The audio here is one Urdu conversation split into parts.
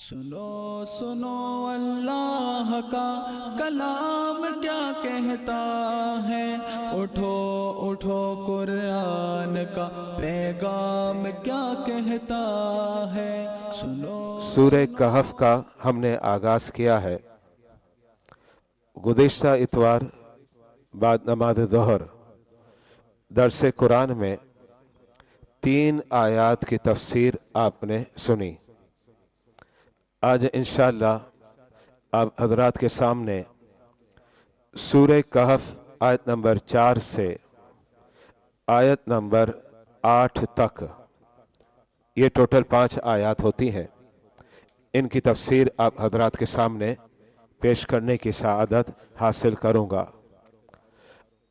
سنو سنو اللہ کا کلام کیا کہتا ہے، اٹھو اٹھو قرآن کا پیغام کیا کہتا ہے۔ سنو سورہ کہف کا ہم نے آغاز کیا ہے۔ گزشتہ اتوار بعد نماز ظہر درس قرآن میں 3 آیات کی تفسیر آپ نے سنی۔ آج انشاءاللہ آپ حضرات کے سامنے سورہ کہف آیت نمبر 4 سے آیت نمبر 8 تک، یہ ٹوٹل 5 آیات ہوتی ہیں، ان کی تفسیر آپ حضرات کے سامنے پیش کرنے کی سعادت حاصل کروں گا۔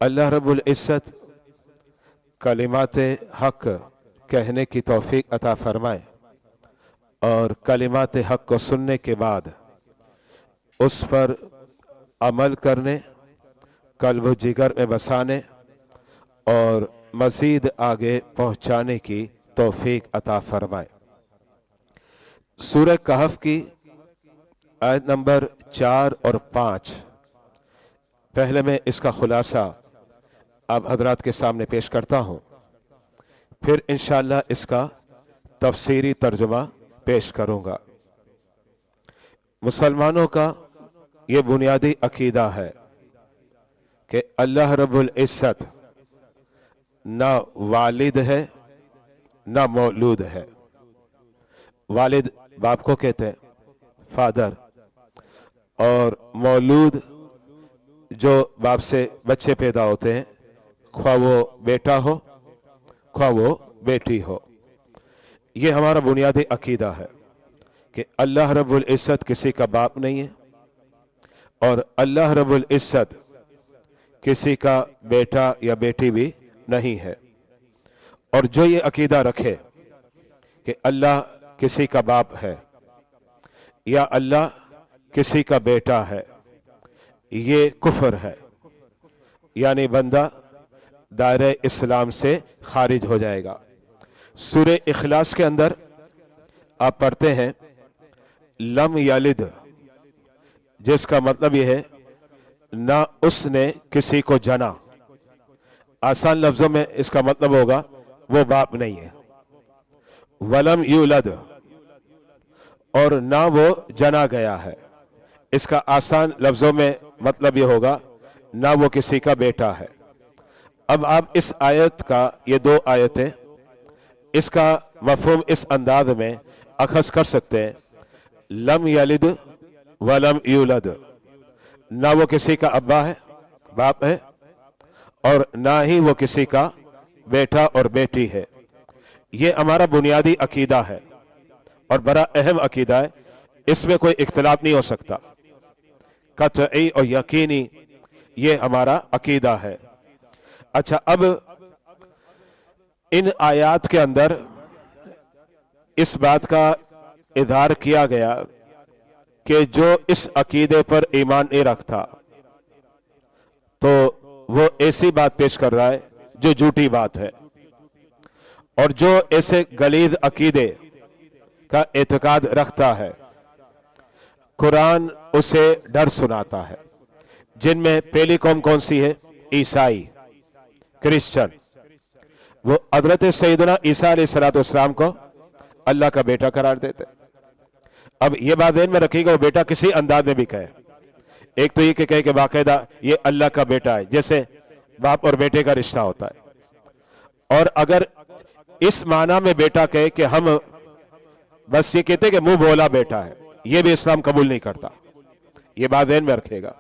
اللہ رب العزت کلمات حق کہنے کی توفیق عطا فرمائے اور کلمات حق کو سننے کے بعد اس پر عمل کرنے، قلب و جگر میں بسانے اور مزید آگے پہنچانے کی توفیق عطا فرمائے۔ سورہ کہف کی آیت نمبر 4 اور 5، پہلے میں اس کا خلاصہ آپ حضرات کے سامنے پیش کرتا ہوں، پھر انشاءاللہ اس کا تفسیری ترجمہ پیش کروں گا۔ مسلمانوں کا یہ بنیادی عقیدہ ہے کہ اللہ رب العزت نہ والد ہے نہ مولود ہے۔ والد باپ کو کہتے ہیں، فادر، اور مولود جو باپ سے بچے پیدا ہوتے ہیں، خواہ وہ بیٹا ہو خواہ وہ بیٹی ہو۔ یہ ہمارا بنیادی عقیدہ ہے کہ اللہ رب العزت کسی کا باپ نہیں ہے اور اللہ رب العزت کسی کا بیٹا یا بیٹی بھی نہیں ہے۔ اور جو یہ عقیدہ رکھے کہ اللہ کسی کا باپ ہے یا اللہ کسی کا بیٹا ہے، یہ کفر ہے، یعنی بندہ دائرہ اسلام سے خارج ہو جائے گا۔ سورہ اخلاص کے اندر آپ پڑھتے ہیں لم یلد، جس کا مطلب یہ ہے نہ اس نے کسی کو جنا۔ آسان لفظوں میں اس کا مطلب ہوگا وہ باپ نہیں ہے۔ ولم یولد، اور نہ وہ جنا گیا ہے، اس کا آسان لفظوں میں مطلب یہ ہوگا نہ وہ کسی کا بیٹا ہے۔ اب آپ اس آیت کا، یہ 2 آیتیں، اس کا مفہوم اس انداز میں اخذ کر سکتے ہیں، لم یلد ولم یولد، نہ وہ کسی کا ابا ہے، باپ ہے، اور نہ ہی وہ کسی کا بیٹا اور بیٹی ہے۔ یہ ہمارا بنیادی عقیدہ ہے اور بڑا اہم عقیدہ ہے، اس میں کوئی اختلاف نہیں ہو سکتا، قطعی اور یقینی یہ ہمارا عقیدہ ہے۔ اچھا، اب ان آیات کے اندر اس بات کا اظہار کیا گیا کہ جو اس عقیدے پر ایمان نہیں رکھتا تو وہ ایسی بات پیش کر رہا ہے جو جھوٹی بات ہے، اور جو ایسے غلیظ عقیدے کا اعتقاد رکھتا ہے قرآن اسے ڈر سناتا ہے، جن میں پہلی قوم کون سی ہے؟ عیسائی، کرسچن۔ وہ حضرت سیدنا عیسیٰ علیہ السلام کو اللہ کا بیٹا قرار دیتے۔ اب یہ بات ذہن میں رکھیے گا، وہ بیٹا کسی انداز میں بھی کہے، ایک تو یہ کہ کہے کہ باقاعدہ یہ اللہ کا بیٹا ہے، جیسے باپ اور بیٹے کا رشتہ ہوتا ہے، اور اگر اس معنی میں بیٹا کہے کہ ہم بس یہ کہتے کہ منہ بولا بیٹا ہے، یہ بھی اسلام قبول نہیں کرتا، یہ بات ذہن میں رکھے گا۔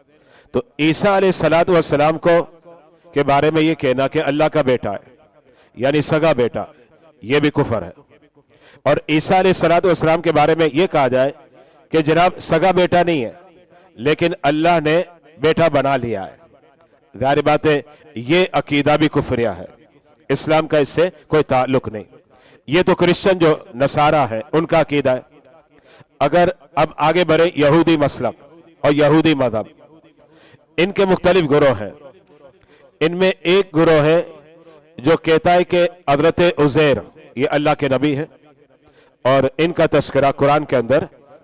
تو عیسیٰ علیہ السلام کو کے بارے میں یہ کہنا کہ اللہ کا بیٹا ہے، یعنی سگا بیٹا، یہ بھی کفر ہے۔ اور عیسیٰ علیہ السلام کے بارے میں یہ کہا جائے کہ جناب سگا بیٹا نہیں ہے لیکن اللہ نے بیٹا بنا لیا ہے، ظاہر بات ہے یہ عقیدہ بھی کفریہ ہے، اسلام کا اس سے کوئی تعلق نہیں۔ یہ تو کرسچن جو نصارہ ہے ان کا عقیدہ ہے۔ اگر اب آگے بڑھے یہودی مسلک اور یہودی مذہب، ان کے مختلف گروہ ہیں۔ ان میں ایک گروہ ہے جو کہتا ہے کہ حضرت عزیر یہ اللہ کے نبی ہے، اور ان کا تذکرہ قرآن کے اندر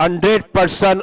100%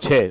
6।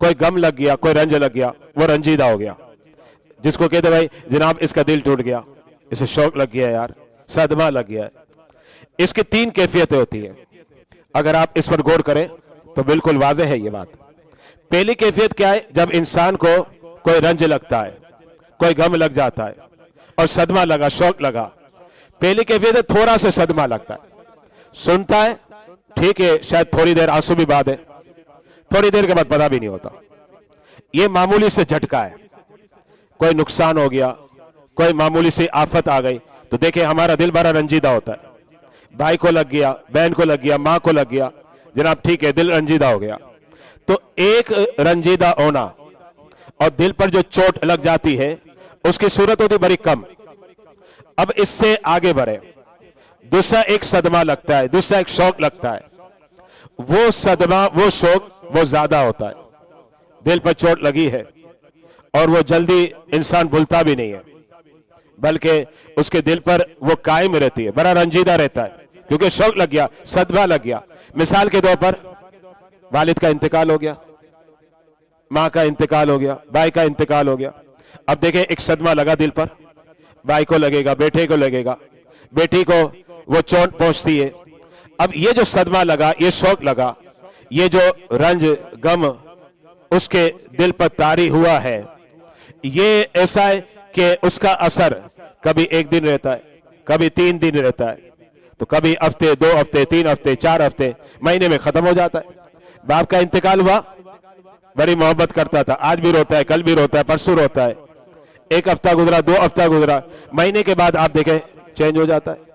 کوئی غم لگ گیا, کوئی رنج لگ گیا, وہ رنجیدہ ہو گیا, جس کو کہتے بھائی جناب اس کا دل ٹوٹ گیا, اسے شوق لگ گیا یار, صدمہ لگ گیا ہے. اس کی 3 کیفیتیں ہوتی ہیں. اگر آپ اس پر غور کریں تو بالکل واضح ہے یہ بات. پہلی کیفیت کیا ہے؟ جب انسان کو کوئی رنج لگتا ہے, کوئی غم لگ جاتا ہے اور صدمہ لگا, شوق لگا. پہلی کیفیت ہے تھوڑا سا صدمہ لگتا ہے, سنتا ہے ٹھیک ہے, شاید تھوڑی دیر آنسو بھی بہا دے, تھوڑی دیر کے بعد پتہ بھی نہیں ہوتا. یہ معمولی سے جھٹکا ہے, کوئی نقصان ہو گیا, کوئی معمولی سے آفت آ گئی تو دیکھیں ہمارا دل بڑا رنجیدہ ہوتا ہے. بھائی کو لگ گیا, بہن کو لگ گیا, ماں کو لگ گیا, جناب ٹھیک ہے دل رنجیدہ ہو گیا. تو ایک رنجیدہ ہونا اور دل پر جو چوٹ لگ جاتی ہے اس کی صورت ہوتی بڑی کم. اب اس سے آگے بڑھے, دوسرا ایک صدمہ لگتا ہے, دوسرا ایک شوق لگتا ہے. وہ صدمہ, وہ شوق وہ زیادہ ہوتا ہے. دل پر چوٹ لگی ہے اور وہ جلدی انسان بھولتا بھی نہیں ہے, بلکہ اس کے دل پر وہ قائم رہتی ہے, بڑا رنجیدہ رہتا ہے کیونکہ شوق لگ گیا, صدمہ لگ گیا. مثال کے طور پر والد کا انتقال ہو گیا, ماں کا انتقال ہو گیا, بھائی کا انتقال ہو گیا. اب دیکھیں ایک صدمہ لگا دل پر, بھائی کو لگے گا, بیٹے کو لگے گا, بیٹی کو وہ چوٹ پہنچتی ہے. اب یہ جو صدمہ لگا, یہ شوق لگا, یہ جو رنج غم اس کے دل پر طاری ہوا ہے, یہ ایسا ہے کہ اس کا اثر کبھی 1 دن رہتا ہے, کبھی 3 دن رہتا ہے, تو کبھی ہفتے, 2 ہفتے, 3 ہفتے, 4 ہفتے, مہینے میں ختم ہو جاتا ہے. باپ کا انتقال ہوا, بڑی محبت کرتا تھا, آج بھی روتا ہے, کل بھی روتا ہے, پرسوں روتا ہے. 1 ہفتہ گزرا, 2 ہفتہ گزرا, مہینے کے بعد آپ دیکھیں چینج ہو جاتا ہے.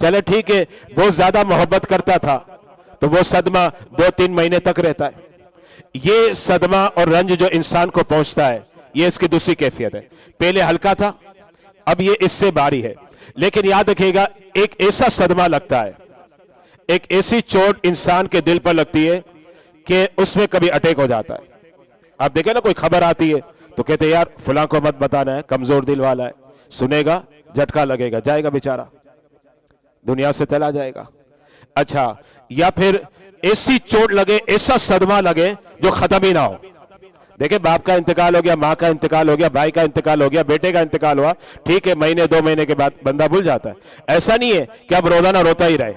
چلے ٹھیک ہے, بہت زیادہ محبت کرتا تھا تو وہ صدمہ 2-3 مہینے تک رہتا ہے. یہ صدمہ اور رنج جو انسان کو پہنچتا ہے, یہ اس کی دوسری کیفیت ہے. پہلے ہلکا تھا, اب یہ اس سے بھاری ہے. لیکن یاد رکھیے گا, ایک ایسا صدمہ لگتا ہے, ایک ایسی چوٹ انسان کے دل پر لگتی ہے کہ اس میں کبھی اٹیک ہو جاتا ہے. آپ دیکھیں نا, کوئی خبر آتی ہے تو کہتے ہیں یار فلاں کو مت بتانا ہے, کمزور دل والا ہے, سنے گا جھٹکا لگے گا, جائے گا بیچارہ, دنیا سے چلا جائے گا. اچھا, یا پھر ایسی چوٹ لگے, ایسا صدمہ لگے جو ختم ہی نہ ہو. دیکھیں باپ کا انتقال ہو گیا, ماں کا انتقال ہو گیا, بھائی کا انتقال ہو گیا, بیٹے کا انتقال ہوا, ٹھیک ہے مہینے 2 مہینے کے بعد بندہ بھول جاتا ہے. ایسا نہیں ہے کہ اب روزانہ روتا ہی رہے,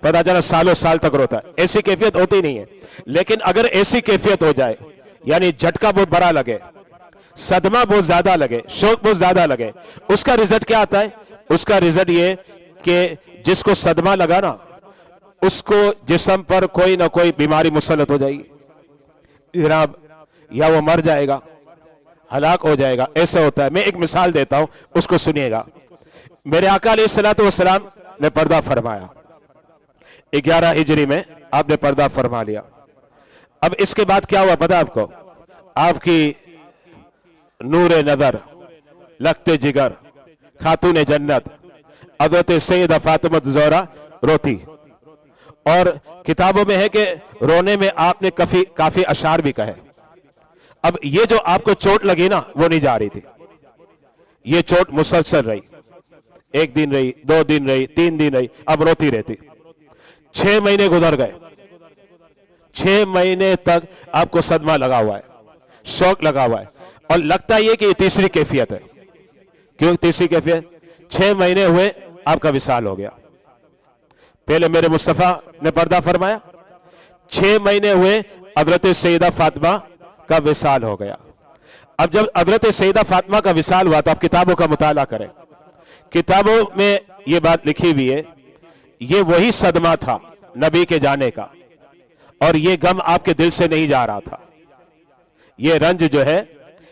پتا چلا سالوں سال تک روتا ہے, ایسی کیفیت ہوتی نہیں ہے. لیکن اگر ایسی کیفیت ہو جائے, یعنی جھٹکا بہت بڑا لگے, صدمہ بہت زیادہ لگے, شوق بہت زیادہ لگے, اس کا رزلٹ کیا آتا ہے؟ اس کا رزلٹ یہ کہ جس کو صدمہ لگا نا, اس کو جسم پر کوئی نہ کوئی بیماری مسلط ہو جائے گی جناب, یا وہ مر جائے گا, ہلاک ہو جائے گا. ایسا ہوتا ہے. میں ایک مثال دیتا ہوں, اس کو سنیے گا. میرے آقا علیہ السلام نے پردہ فرمایا, 11 ہجری میں آپ نے پردہ فرما لیا. اب اس کے بعد کیا ہوا پتہ آپ کو؟ آپ کی نور نظر, لخت جگر, خاتون جنت حضرت سیدہ فاطمہ زہرا روتی, اور کتابوں میں ہے کہ رونے میں آپ نے کافی اشعار بھی کہے. اب یہ جو آپ کو چوٹ لگی نا, وہ نہیں جا رہی تھی, یہ چوٹ مسلسل رہی, 1 دن رہی, 2 دن رہی, 3 دن رہی, اب روتی رہتی. 6 مہینے گزر گئے, 6 مہینے تک آپ کو صدمہ لگا ہوا ہے, شوق لگا ہوا ہے, اور لگتا یہ کہ یہ تیسری کیفیت ہے. کیوں تیسری کیفیت؟ 6 مہینے ہوئے آپ کا وصال ہو گیا. پہلے میرے مصطفیٰ نے پردہ فرمایا, 6 مہینے ہوئے حضرت سیدہ فاطمہ کا وصال ہو گیا. اب جب حضرت سیدہ فاطمہ کا وصال ہوا تو آپ کتابوں کا مطالعہ کریں, کتابوں میں یہ بات لکھی ہوئی ہے, یہ وہی صدمہ تھا نبی کے جانے کا, اور یہ غم آپ کے دل سے نہیں جا رہا تھا, یہ رنج جو ہے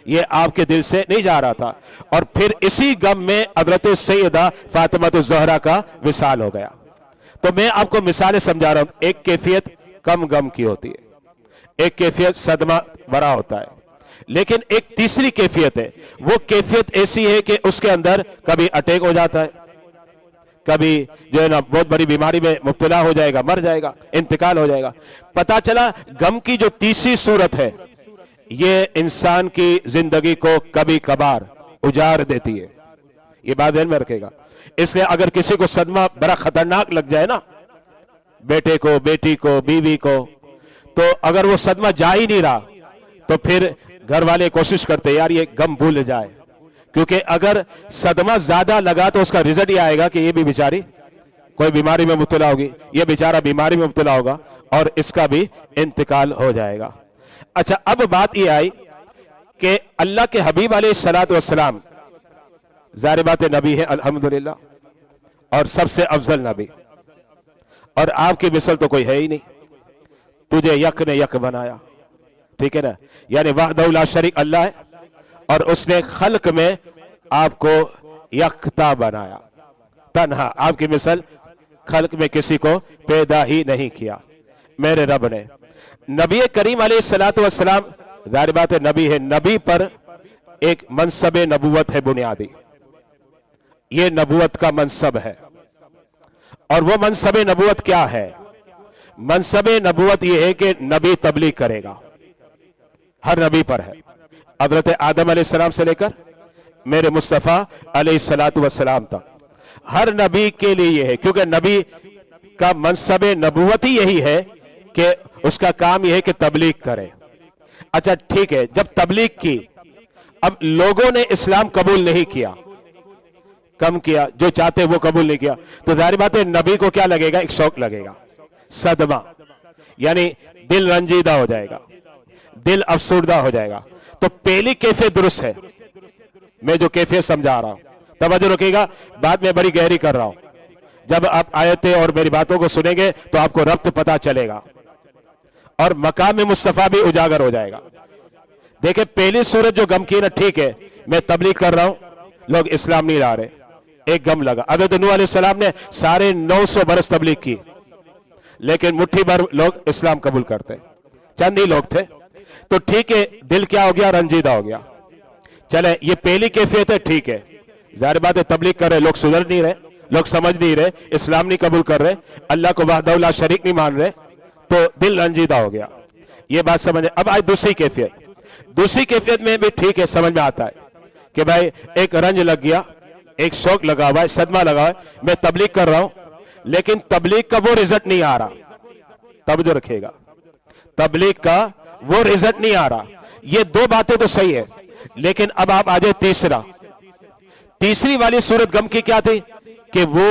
یہ آپ کے دل سے نہیں جا رہا تھا. اور پھر اسی غم میں حضرت سیدہ فاطمہ الزہرا کا وصال ہو گیا. تو میں آپ کو مثالیں سمجھا رہا ہوں. ایک کیفیت کم غم کی ہوتی ہے, ایک کیفیت صدمہ بڑا ہوتا ہے, لیکن ایک تیسری کیفیت ہے. وہ کیفیت ایسی ہے کہ اس کے اندر کبھی اٹیک ہو جاتا ہے, کبھی جو ہے نا بہت بڑی بیماری میں مبتلا ہو جائے گا, مر جائے گا, انتقال ہو جائے گا. پتا چلا غم کی جو تیسری صورت ہے یہ انسان کی زندگی کو کبھی کبھار اجاڑ دیتی ہے. یہ بات ذہن میں رکھے گا. اس لیے اگر کسی کو صدمہ بڑا خطرناک لگ جائے نا, بیٹے کو, بیٹی کو, بیوی کو, تو اگر وہ صدمہ جا ہی نہیں رہا تو پھر گھر والے کوشش کرتے یار یہ غم بھول جائے، کیونکہ اگر صدمہ زیادہ لگا تو اس کا رزلٹ یہ آئے گا کہ یہ بھی بیچاری کوئی بیماری میں مبتلا ہوگی، یہ بیچارہ بیماری میں مبتلا ہوگا اور اس کا بھی انتقال ہو جائے گا۔ اچھا، اب بات یہ آئی کہ اللہ کے حبیب علیہ الصلوۃ والسلام ظاہر بات نبی ہے الحمدللہ، اور سب سے افضل نبی، اور آپ کی مثل تو کوئی ہے ہی نہیں۔ تجھے یک نے یک بنایا، ٹھیک ہے نا، یعنی وحدہ لا شریک اللہ ہے، اور اس نے خلق میں آپ کو یکتا بنایا، تنہا، آپ کی مثل خلق میں کسی کو پیدا ہی نہیں کیا میرے رب نے۔ نبی کریم علیہ الصلوۃ والسلام ظاہر بات ہے نبی ہے، نبی پر ایک منصب نبوت ہے بنیادی، یہ نبوت کا منصب ہے، اور وہ منصب نبوت کیا ہے؟ منصب نبوت یہ ہے کہ نبی تبلیغ کرے گا، ہر نبی پر ہے، حضرت آدم علیہ السلام سے لے کر میرے مصطفیٰ علیہ الصلوۃ والسلام تک ہر نبی کے لیے یہ ہے، کیونکہ نبی کا منصب نبوت ہی یہی ہے کہ اس کا کام یہ ہے کہ تبلیغ کرے۔ اچھا ٹھیک ہے، جب تبلیغ کی، اب لوگوں نے اسلام قبول نہیں کیا، کم کیا، جو چاہتے وہ قبول نہیں کیا، تو ظاہر بات ہے نبی کو کیا لگے گا؟ ایک شوق لگے گا، صدمہ، یعنی دل رنجیدہ ہو جائے گا، دل افسردہ ہو جائے گا۔ تو پہلی کیفیت درست ہے، میں جو کیفیت سمجھا رہا ہوں توجہ رکھیے گا، بات میں بڑی گہری کر رہا ہوں، جب آپ آیتیں اور میری باتوں کو سنیں گے تو آپ کو ربط پتا چلے گا اور مقام مصطفیٰ بھی اجاگر ہو جائے گا۔ دیکھیں پہلی صورت جو غم کی نا، ٹھیک ہے میں تبلیغ کر رہا ہوں، لوگ اسلام نہیں لا رہے، ایک غم لگا، حضرت نوح علیہ السلام نے سارے 900 برس تبلیغ کی، لیکن مٹھی بھر لوگ اسلام قبول کرتے، چند ہی لوگ تھے، تو ٹھیک ہے دل کیا ہو گیا؟ رنجیدہ ہو گیا۔ چلے یہ پہلی کیفیت ہے، ٹھیک ہے، ظاہر بات ہے تبلیغ کر رہے، لوگ سدھر نہیں رہے، لوگ سمجھ نہیں رہے، اسلام نہیں قبول کر رہے، اللہ کو وحدہ لا شریک نہیں مان رہے، تو دل رنجیدہ ہو گیا، یہ بات سمجھ۔ اب آج دوسری کیفیت، دوسری کیفیت میں بھی ٹھیک ہے سمجھ میں آتا ہے کہ بھائی ایک رنج لگ گیا، ایک شوق لگا ہوا ہے، صدمہ لگا ہوا ہے، میں تبلیغ کر رہا ہوں لیکن تبلیغ کا وہ رزلٹ نہیں آ رہا، توجہ رکھیے گا، تبلیغ کا وہ رزلٹ نہیں آ رہا۔ یہ دو باتیں تو صحیح ہے، لیکن اب آپ آجائے تیسری والی صورت غم کی کیا تھی؟ کہ وہ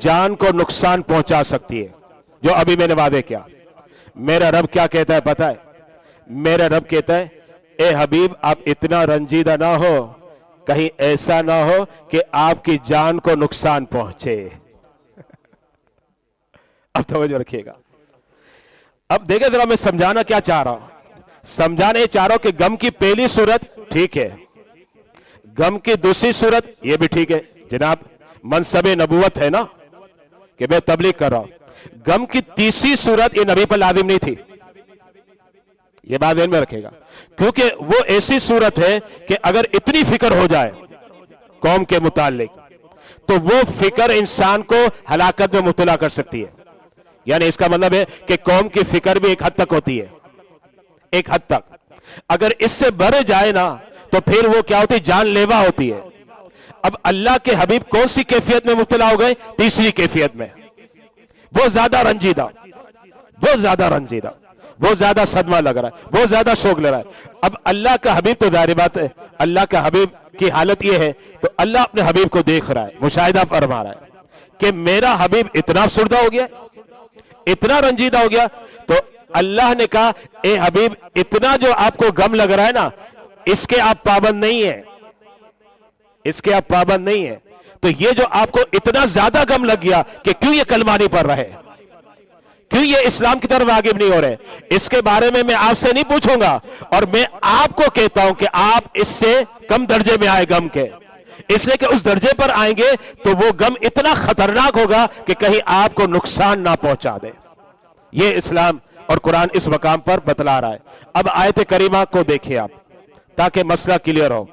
جان کو نقصان پہنچا سکتی ہے، جو ابھی میں نے وعدے کیا۔ میرا رب کیا کہتا ہے پتہ ہے؟ میرا رب کہتا ہے اے حبیب آپ اتنا رنجیدہ نہ ہو، کہیں ایسا نہ ہو کہ آپ کی جان کو نقصان پہنچے۔ اب توجہ رکھیے گا، اب دیکھیں ذرا میں سمجھانا کیا چاہ رہا ہوں، سمجھانا یہ چاہ رہا ہوں کہ غم کی پہلی صورت ٹھیک ہے، غم کی دوسری صورت یہ بھی ٹھیک ہے، جناب منصب نبوت ہے نا کہ میں تبلیغ کر رہا ہوں۔ غم کی تیسری صورت یہ نبی پر لازم نہیں تھی، یہ بات ذہن میں رکھے گا، کیونکہ وہ ایسی صورت ہے کہ اگر اتنی فکر ہو جائے قوم کے متعلق تو وہ فکر انسان کو ہلاکت میں مبتلا کر سکتی ہے۔ یعنی اس کا مطلب ہے کہ قوم کی فکر بھی ایک حد تک ہوتی ہے، ایک حد تک، اگر اس سے بڑھ جائے نا تو پھر وہ کیا ہوتی ہے؟ جان لیوا ہوتی ہے۔ اب اللہ کے حبیب کون سی کیفیت میں مبتلا ہو گئے؟ تیسری کیفیت میں، بہت زیادہ رنجیدہ، بہت زیادہ رنجیدہ، بہت زیادہ صدمہ لگ رہا ہے، بہت زیادہ شوق لے رہا ہے۔ اب اللہ کا حبیب تو ظاہر بات ہے، اللہ کا حبیب کی حالت یہ ہے تو اللہ اپنے حبیب کو دیکھ رہا ہے، مشاہدہ فرما رہا ہے کہ میرا حبیب اتنا افسردہ ہو گیا، اتنا رنجیدہ ہو گیا، تو اللہ نے کہا اے حبیب اتنا جو آپ کو غم لگ رہا ہے نا، اس کے آپ پابند نہیں ہیں، اس کے آپ پابند نہیں ہیں، تو یہ جو آپ کو اتنا زیادہ غم لگ گیا کہ کیوں یہ کلمہ نہیں پڑھ رہے، کیوں یہ اسلام کی طرف راغب نہیں ہو رہے، اس کے بارے میں آپ سے نہیں پوچھوں گا، اور میں آپ کو کہتا ہوں کہ آپ اس سے کم درجے میں آئے غم کے، اس لیے کہ اس درجے پر آئیں گے تو وہ غم اتنا خطرناک ہوگا کہ کہیں آپ کو نقصان نہ پہنچا دے۔ یہ اسلام اور قرآن اس مقام پر بتلا رہا ہے۔ اب آیت کریمہ کو دیکھیں آپ تاکہ مسئلہ کلیئر ہو۔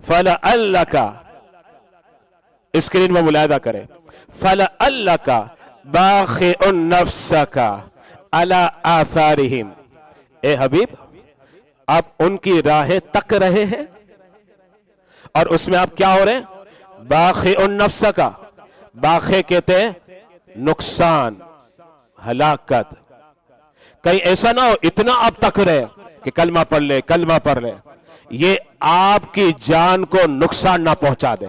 فَلَعَلَّكَ، اسکرین میں ملاحظہ کریں، فَلَعَلَّكَ بَاخِعٌ نَفْسَكَ عَلَىٰ آثَارِهِمْ، اے حبیب آپ ان کی راہیں تک رہے ہیں، اور اس میں آپ کیا ہو رہے ہیں؟ باخع النفس کا، باخع کہتے ہیں نقصان، ہلاکت، کہیں ایسا نہ ہو اتنا آپ تک رہے کہ کلمہ پڑھ لے کلمہ پڑھ لے، یہ آپ کی جان کو نقصان نہ پہنچا دے.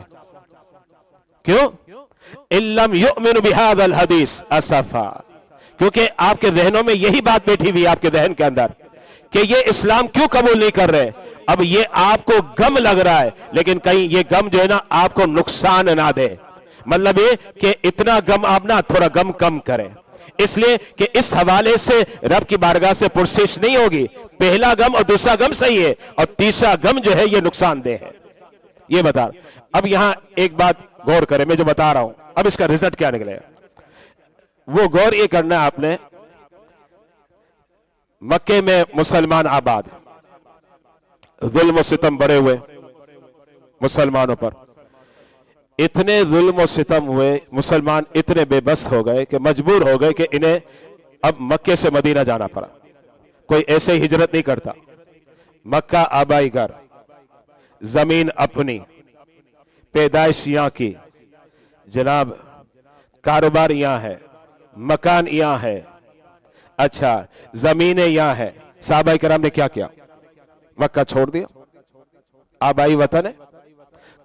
کیوں؟ ان لم یؤمنوا بہذا الحدیث اسفا، کیونکہ آپ کے ذہنوں میں یہی بات بیٹھی ہوئی آپ کے ذہن کے اندر کہ یہ اسلام کیوں قبول نہیں کر رہے. اب یہ آپ کو غم لگ رہا ہے، لیکن کہیں یہ غم جو ہے نا آپ کو نقصان نہ دے. مطلب یہ کہ اتنا غم آپ نہ، تھوڑا غم کم کریں، اس لیے کہ اس حوالے سے رب کی بارگاہ سے پرسش نہیں ہوگی. پہلا غم اور دوسرا غم صحیح ہے، اور تیسرا غم جو ہے یہ نقصان دہ ہے. یہ بتا. اب یہاں ایک بات غور کریں، میں جو بتا رہا ہوں اب اس کا رزلٹ کیا نکلے گا، وہ غور یہ کرنا ہے آپ نے. مکے میں مسلمان آباد، ظلم و ستم بڑے ہوئے مسلمانوں پر، اتنے ظلم و ستم ہوئے، مسلمان اتنے بے بس ہو گئے کہ مجبور ہو گئے کہ انہیں اب مکے سے مدینہ جانا پڑا. کوئی ایسے ہی ہجرت نہیں کرتا. مکہ آبائی گھر، زمین اپنی، پیدائش یہاں کی، جناب کاروبار یہاں ہے، مکان یہاں ہے، اچھا زمینیں یہاں ہے. صحابہ کرام نے کیا کیا؟ مکہ چھوڑ دیا، آبائی وطن ہے.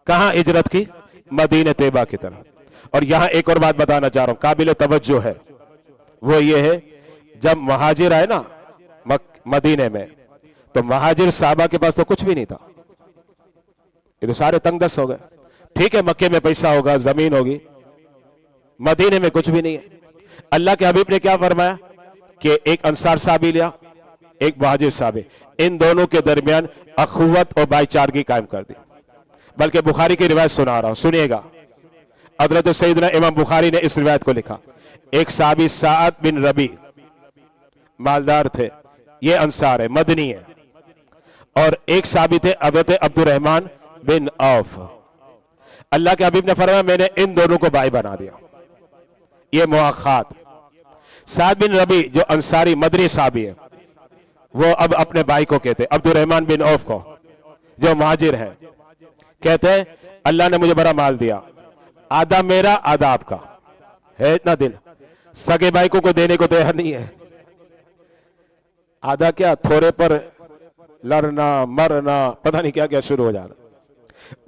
کہاں ہجرت کی؟ مدینہ طیبہ کی طرف. اور یہاں ایک اور بات بتانا چاہ رہا ہوں قابل توجہ ہے، وہ یہ ہے جب مہاجر آئے نا مدینے میں، تو مہاجر صحابہ کے پاس تو کچھ بھی نہیں تھا، یہ تو سارے تنگ دست ہو گئے. ٹھیک ہے مکے میں پیسہ ہوگا، زمین ہوگی، مدینے میں کچھ بھی نہیں ہے. اللہ کے حبیب نے کیا فرمایا کہ ایک انصار صحابی لیا، ایک مہاجر صحابی، ان دونوں کے درمیان اخوت اور بھائی چارگی قائم کر دی. بلکہ بخاری کی روایت سنا رہا ہوں، سنیے گا. حضرت سیدنا امام بخاری نے اس روایت کو لکھا. ایک صحابی سعد بن ربی مالدار تھے، یہ انصار ہے، مدنی ہے. اور ایک صحابی تھے حضرت عبد الرحمن بن عوف. اللہ کے حبیب نے فرمایا میں نے ان دونوں کو بھائی بنا دیا. یہ مواخات. سعد بن ربی جو انصاری مدنی صحابی ہے، وہ اب اپنے بھائی کو کہتے عبد الرحمن بن عوف کو جو مہاجر ہے، کہتے ہیں اللہ نے مجھے بڑا مال دیا، آدھا میرا آدھا آپ کا ہے. اتنا دل سگے بھائی کو کوئی دینے کو تیار نہیں ہے. آدھا کیا، تھوڑے پر لڑنا مرنا پتہ نہیں کیا کیا شروع ہو جانا.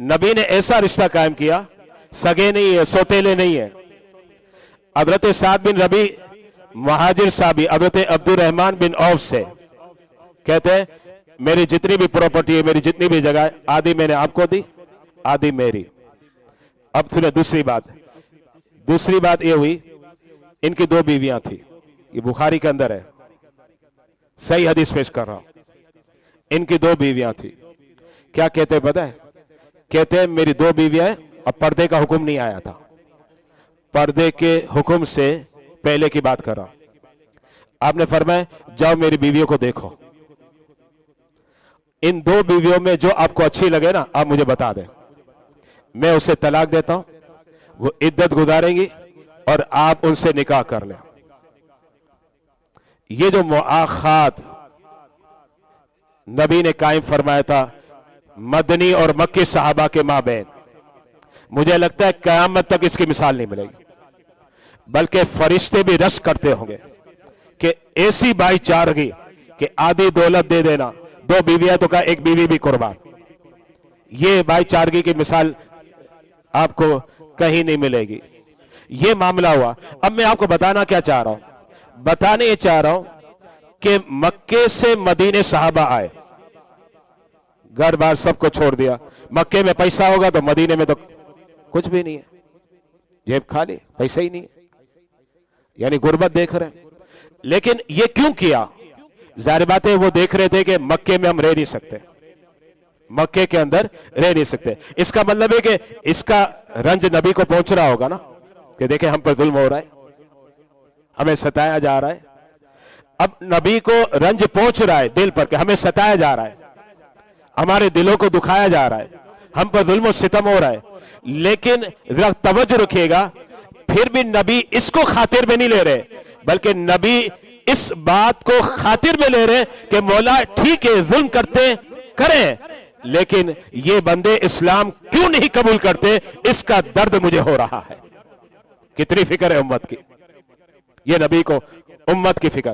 نبی نے ایسا رشتہ قائم کیا، سگے نہیں ہے، سوتیلے نہیں ہے. حضرت سعد بن ربی مہاجر صحابی حضرت عبد الرحمن بن عوف سے کہتے ہیں میری جتنی بھی پراپرٹی ہے، میری جتنی بھی جگہ ہے، آدھی میں نے آپ کو دی، آدھی میری. اب سنیں دوسری بات یہ ہوئی، ان کی دو بیویاں تھی، یہ بخاری کے اندر ہے، صحیح حدیث پیش کر رہا ہوں. ان کی دو بیویاں تھی. کیا کہتے پتہ ہے؟ کہتے ہیں میری دو بیویاں ہیں اور پردے کا حکم نہیں آیا تھا. پردے کے حکم سے پہلے کی بات کر رہا ہوں. آپ نے فرمایا جاؤ میری بیویوں کو دیکھو، ان دو بیویوں میں جو آپ کو اچھی لگے نا آپ مجھے بتا دیں، میں اسے طلاق دیتا ہوں، وہ عدت گزاریں گی اور آپ ان سے نکاح کر لیں. یہ جو مؤاخات نبی نے قائم فرمایا تھا مدنی اور مکی صحابہ کے مابین، مجھے لگتا ہے قیامت تک اس کی مثال نہیں ملے گی. بلکہ فرشتے بھی رشک کرتے ہوں گے کہ ایسی بھائی چارگی کہ آدھی دولت دے دینا، دو بیویاں تو کہا ایک بیوی بھی قربان. یہ بھائی چارگی کی مثال آپ کو کہیں نہیں ملے گی. یہ معاملہ ہوا. اب میں آپ کو بتانا کیا چاہ رہا ہوں، بتانے یہ چاہ رہا ہوں کہ مکے سے مدینے صحابہ آئے، گھر بار سب کو چھوڑ دیا. مکے میں پیسہ ہوگا تو مدینے میں تو کچھ بھی نہیں ہے، جیب خالی، پیسہ ہی نہیں ہے، یعنی غربت دیکھ رہے ہیں. لیکن یہ کیوں کیا؟ ظاہر بات ہے وہ دیکھ رہے تھے کہ مکے میں ہم رہ نہیں سکتے، مکے کے اندر رہ نہیں سکتے. اس کا مطلب ہے کہ اس کا رنج نبی کو پہنچ رہا ہوگا نا کہ دیکھیں ہم پر ظلم ہو رہا ہے، ہمیں ستایا جا رہا ہے. اب نبی کو رنج پہنچ رہا ہے دل پر کہ ہمیں ستایا جا رہا ہے، ہمارے دلوں کو دکھایا جا رہا ہے، ہم پر ظلم و ستم ہو رہا ہے. لیکن ذرا توجہ رکھیے گا، پھر بھی نبی اس کو خاطر میں نہیں لے رہے، بلکہ نبی اس بات کو خاطر میں لے رہے کہ مولا ٹھیک ہے ظلم کرتے کریں، لیکن یہ بندے اسلام کیوں نہیں قبول کرتے، اس کا درد مجھے ہو رہا ہے. کتنی فکر ہے امت کی، یہ نبی کو امت کی فکر.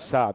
7।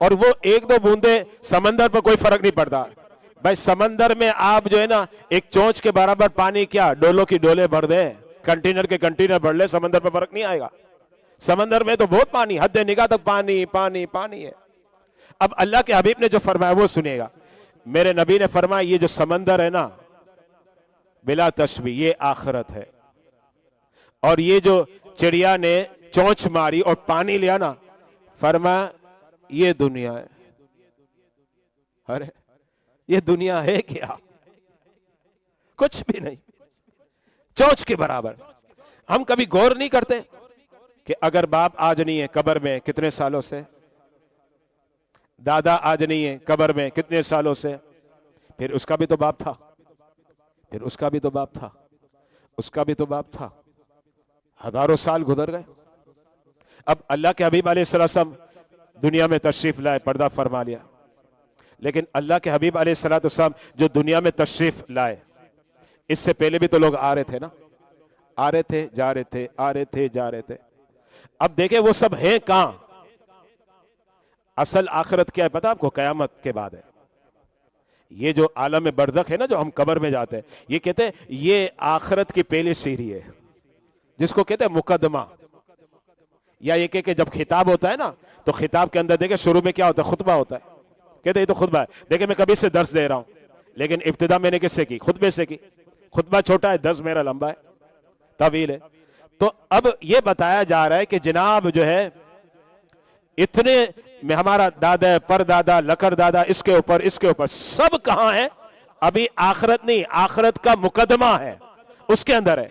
اور وہ ایک دو بوندے سمندر پر کوئی فرق نہیں پڑتا بھائی. سمندر میں آپ جو ہے نا ایک چونچ کے برابر پانی کیا ڈولوں کی ڈولے بھر دیں, کنٹینر کے کنٹینر بھر لے, سمندر پر فرق نہیں آئے گا. سمندر میں تو بہت پانی, حد نگاہ تک پانی پانی پانی ہے. اب اللہ کے حبیب نے جو فرمایا وہ سنیے گا. میرے نبی نے فرمایا یہ جو سمندر ہے نا بلا تشبیہ یہ آخرت ہے, اور یہ جو چڑیا نے چونچ ماری اور پانی لیا نا فرمایا یہ دنیا ہے. ارے یہ دنیا ہے کیا؟ کچھ بھی نہیں, چونچ کے برابر. ہم کبھی غور نہیں کرتے کہ اگر باپ آج نہیں ہے قبر میں کتنے سالوں سے, دادا آج نہیں ہے قبر میں کتنے سالوں سے, پھر اس کا بھی تو باپ تھا, پھر اس کا بھی تو باپ تھا, اس کا بھی تو باپ تھا, ہزاروں سال گزر گئے. اب اللہ کے حبیب علیہ السلام دنیا میں تشریف لائے, پردہ فرما لیا, لیکن اللہ کے حبیب علیہ السلام جو دنیا میں تشریف لائے اس سے پہلے بھی تو لوگ آ رہے تھے نا, آ رہے تھے جا رہے تھے, آ رہے تھے جا رہے تھے. اب دیکھیں وہ سب ہیں کہاں؟ اصل آخرت کیا ہے پتہ آپ کو؟ قیامت کے بعد ہے. یہ جو عالم برزخ ہے نا جو ہم قبر میں جاتے ہیں, یہ کہتے ہیں یہ آخرت کی پہلی سیڑھی ہے جس کو کہتے ہیں مقدمہ. یا یہ کہ جب خطاب ہوتا ہے نا تو خطاب کے اندر دیکھیں شروع میں کیا ہوتا ہے؟ خطبہ ہوتا ہے. کہتے ہیں یہ تو خطبہ ہے. دیکھیں میں کبھی سے درس دے رہا ہوں لیکن ابتدا میں نے کس سے کی؟ خطبے سے کی. خطبہ چھوٹا ہے, درس میرا لمبا ہے, طویل ہے. تو اب یہ بتایا جا رہا ہے کہ جناب جو ہے اتنے میں ہمارا دادا پر دادا لکر دادا اس کے اوپر سب کہاں ہے؟ ابھی آخرت نہیں, آخرت کا مقدمہ ہے اس کے اندر ہے.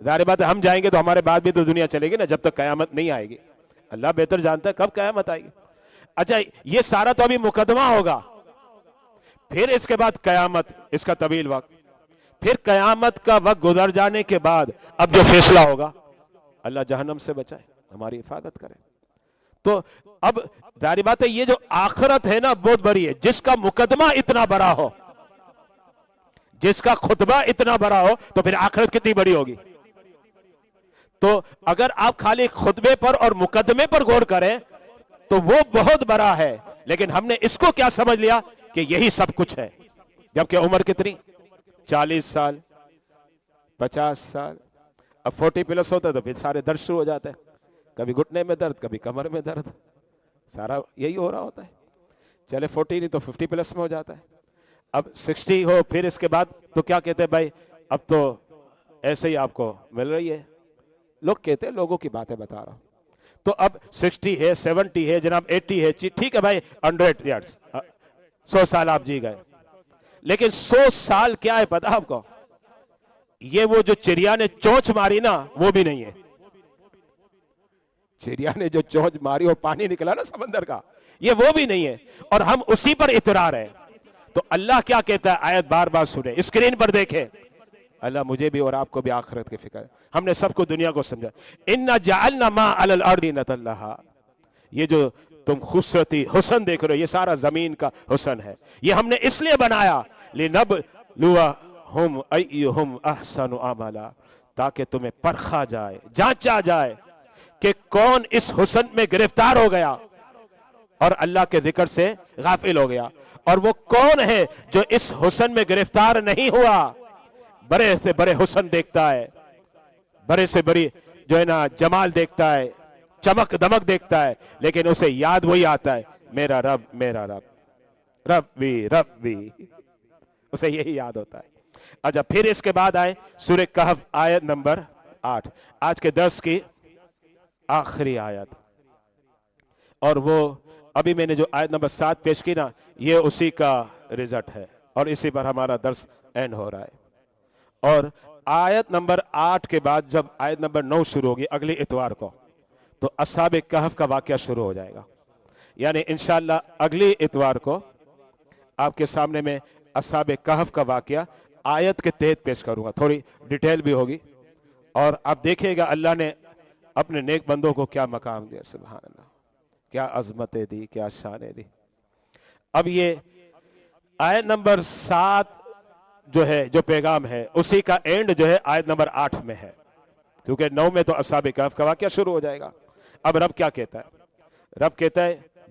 ظاہر بات ہے ہم جائیں گے تو ہمارے بعد بھی تو دنیا چلے گی نا, جب تک قیامت نہیں آئے گی. اللہ بہتر جانتا ہے کب قیامت آئے گی. اچھا یہ سارا تو ابھی مقدمہ ہوگا, پھر اس کے بعد قیامت, اس کا طویل وقت, پھر قیامت کا وقت گزر جانے کے بعد اب جو فیصلہ ہوگا, اللہ جہنم سے بچائے, ہماری حفاظت کرے. تو اب ظاہر بات ہے یہ جو آخرت ہے نا بہت بڑی ہے, جس کا مقدمہ اتنا بڑا ہو, جس کا خطبہ اتنا بڑا ہو تو پھر آخرت کتنی بڑی ہوگی. تو اگر آپ خالی خطبے پر اور مقدمے پر غور کریں تو وہ بہت بڑا ہے, لیکن ہم نے اس کو کیا سمجھ لیا کہ یہی سب کچھ ہے. جبکہ عمر کتنی؟ 40 سال 50 سال. اب 40 پلس ہوتا ہے تو پھر سارے درد شروع ہو جاتے ہیں, کبھی گھٹنے میں درد, کبھی کمر میں درد, سارا یہی ہو رہا ہوتا ہے. چلے 40 نہیں تو 50 پلس میں ہو جاتا ہے. اب 60 ہو پھر اس کے بعد تو کیا کہتے ہیں بھائی اب تو ایسے ہی آپ کو مل رہی ہے. لوگ کہتے ہیں, لوگوں کی باتیں بتا رہا ہوں. تو اب 60 ہے 70 ہے جناب 80 ہے, ٹھیک ہے بھائی 100 ایئرز 100 سال آپ جی گئے, لیکن 100 سال کیا ہے پتا آپ کو؟ یہ وہ جو چڑیا نے چونچ ماری نا وہ بھی نہیں ہے. چڑیا نے جو چونچ ماری اور پانی نکلا نا سمندر کا, یہ وہ بھی نہیں ہے, اور ہم اسی پر اطرار ہیں. تو اللہ کیا کہتا ہے, آیت بار بار سنیں, اسکرین پر دیکھیں. اللہ مجھے بھی اور آپ کو بھی آخرت کی فکر ہے. ہم نے سب کو دنیا کو سمجھا. اِنَّا جَعَلْنَا مَا عَلَى الْأَرْضِ نَتَلَّهَا, یہ جو تم خوبصورتی حسن دیکھ رہے ہو یہ سارا زمین کا حسن ہے. یہ ہم نے اس لیے بنایا لِنَبْلُوَهُمْ أَيُّهُمْ أَحْسَنُ عَمَلًا, تاکہ تمہیں پرکھا جائے, جانچا جائے کہ کون اس حسن میں گرفتار ہو گیا اور اللہ کے ذکر سے غافل ہو گیا, اور وہ کون ہے جو اس حسن میں گرفتار نہیں ہوا. بڑے سے بڑے حسن دیکھتا ہے, بڑے سے بڑی جو ہے نا جمال دیکھتا ہے, چمک دمک دیکھتا ہے, لیکن اسے یاد وہی آتا ہے میرا رب میرا رب, ربی ربی, اسے یہی یاد ہوتا ہے. اچھا پھر اس کے بعد آئے سورہ کہف آیت نمبر 8, آج کے درس کی آخری آیت, اور وہ ابھی میں نے جو آیت نمبر 7 پیش کی نا یہ اسی کا رزلٹ ہے, اور اسی پر ہمارا درس اینڈ ہو رہا ہے. اور آیت نمبر 8 کے بعد جب آیت نمبر 9 شروع ہوگی اگلی اتوار کو تو اصحاب کہف کا واقعہ شروع ہو جائے گا. یعنی انشاءاللہ اگلی اتوار کو آپ کے سامنے میں اصحاب کہف کا واقعہ آیت کے تحت پیش کروں گا, تھوڑی ڈیٹیل بھی ہوگی, اور آپ دیکھیں گا اللہ نے اپنے نیک بندوں کو کیا مقام دیا. سبحان اللہ, کیا عظمتیں دی, کیا شانیں دی. اب یہ آیت نمبر 7 جو ہے جو پیغام ہے اسی کا اینڈ جو ہے آیت نمبر 8 میں ہے, کیونکہ 9 میں تو اصحاب کہف کا واقعہ شروع ہو جائے گا. اب رب کیا کہتا ہے؟ رب کہتا ہے